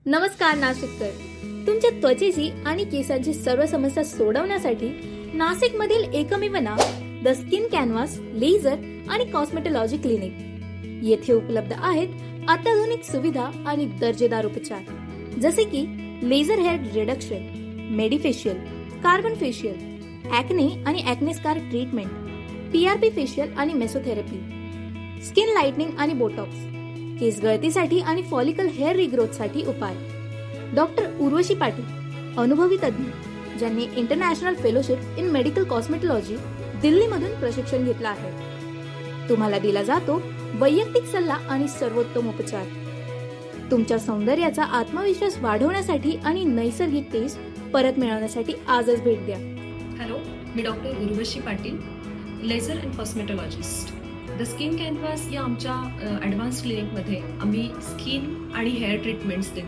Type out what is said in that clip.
नमस्कार नाशिककर. तुमच्या त्वचेची आणि केसांची सर्व समस्या सोडवण्यासाठी नाशिकमधील एकमेव नाव द स्किन कॅनव्हास लेझर आणि कॉस्मेटॉलॉजी क्लिनिक. येथे उपलब्ध आहेत अत्याधुनिक सुविधा आणि दर्जेदार उपचार, जसे की laser hair reduction, medifacial, carbon facial, acne आणि acne scar treatment, PRP facial आणि मेसोथेरपी, स्किन लाइटनिंग आणि बोटॉक्स, केस गळतीसाठी आणि फॉलिकल हेअर रिग्रोथसाठी उपाय. डॉक्टर उर्वशी पाटील, अनुभवी तज्ञ, ज्यांनी international fellowship in medical cosmetology दिल्लीमधून प्रशिक्षण घेतलं आहे. तुम्हाला दिला जातो वैयक्तिक सल्ला आणि सर्वोत्तम उपचार. तुमच्या सौंदर्याचा आत्मविश्वास वाढवण्यासाठी आणि नैसर्गिक तेज परत मिळवण्यासाठी आजच भेट द्या. हॅलो, मी doctor Urvashi Patil, laser and cosmetologist. The skin canvas या आमच्या ॲडव्हान्स क्लिनिकमध्ये आम्ही स्किन आणि हेअर ट्रीटमेंट्स देतो.